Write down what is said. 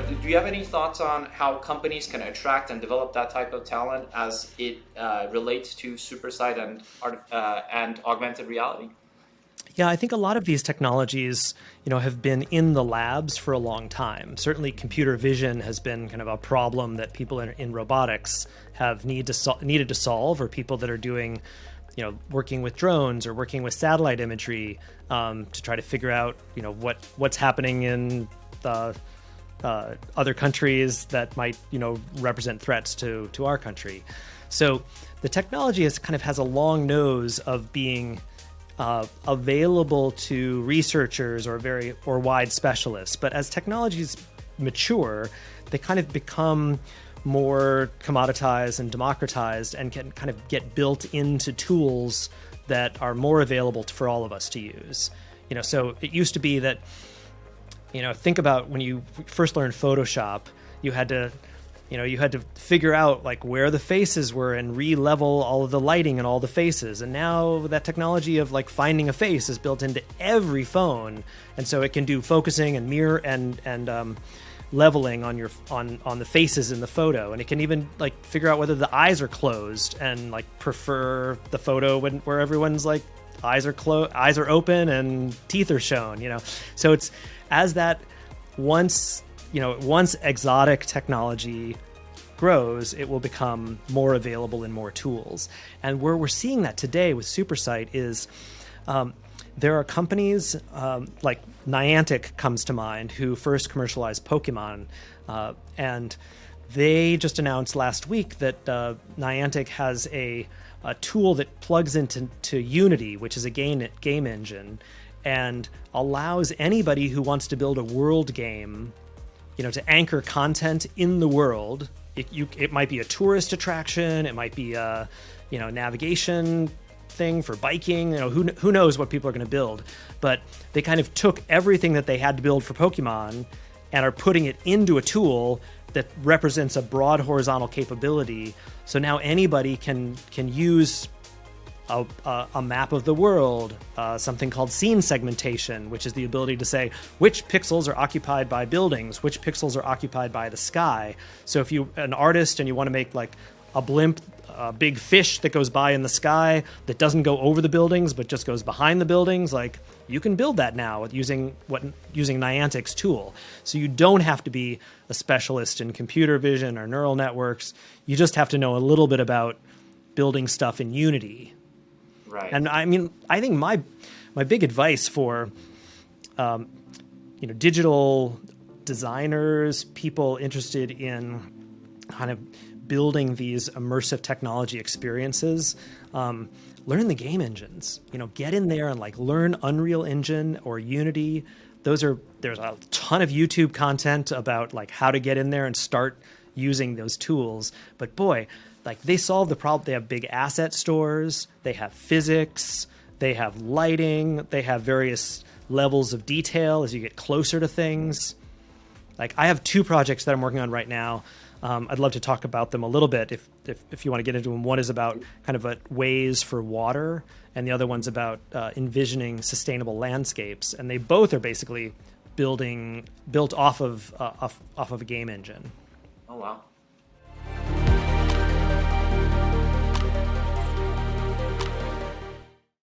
do you have any thoughts on how companies can attract and develop that type of talent as it relates to supersite and augmented reality? Yeah, I think a lot of these technologies, have been in the labs for a long time. Certainly, computer vision has been kind of a problem that people in robotics have needed to solve, or people that are doing, working with drones or working with satellite imagery to try to figure out, what's happening in the other countries that might, represent threats to our country. So the technology has a long nose of being available to researchers or wide specialists. But as technologies mature, they kind of become more commoditized and democratized and can kind of get built into tools that are more available for all of us to use. So it used to be that, think about when you first learned Photoshop, you had to figure out like where the faces were and re-level all of the lighting and all the faces. And now that technology of like finding a face is built into every phone, and so it can do focusing and mirror and leveling on the faces in the photo, and it can even like figure out whether the eyes are closed and like prefer the photo where everyone's like eyes are open and teeth are shown. So it's as that once exotic technology grows, it will become more available in more tools. And where we're seeing that today with Supersight is there are companies like Niantic comes to mind, who first commercialized Pokemon. And they just announced last week that Niantic has a tool that plugs into Unity, which is a game engine, and allows anybody who wants to build a world game, to anchor content in the world. It might be a tourist attraction, it might be a navigation thing for biking. Who knows what people are going to build, but they kind of took everything that they had to build for Pokemon and are putting it into a tool that represents a broad horizontal capability. So now anybody can use a map of the world, something called scene segmentation, which is the ability to say which pixels are occupied by buildings, which pixels are occupied by the sky. So if you're an artist and you want to make like a blimp, a big fish that goes by in the sky that doesn't go over the buildings but just goes behind the buildings, like you can build that now using Niantic's tool. So you don't have to be a specialist in computer vision or neural networks. You just have to know a little bit about building stuff in Unity. Right. And I mean, I think my big advice for digital designers, people interested in kind of building these immersive technology experiences, learn the game engines. Get in there and like learn Unreal Engine or Unity. There's a ton of YouTube content about like how to get in there and start using those tools. But boy, like they solve the problem. They have big asset stores, they have physics, they have lighting, they have various levels of detail as you get closer to things. Like I have 2 projects that I'm working on right now. I'd love to talk about them a little bit if you want to get into them. One is about kind of ways for water, and the other one's about envisioning sustainable landscapes. And they both are basically built off of a game engine. Oh wow.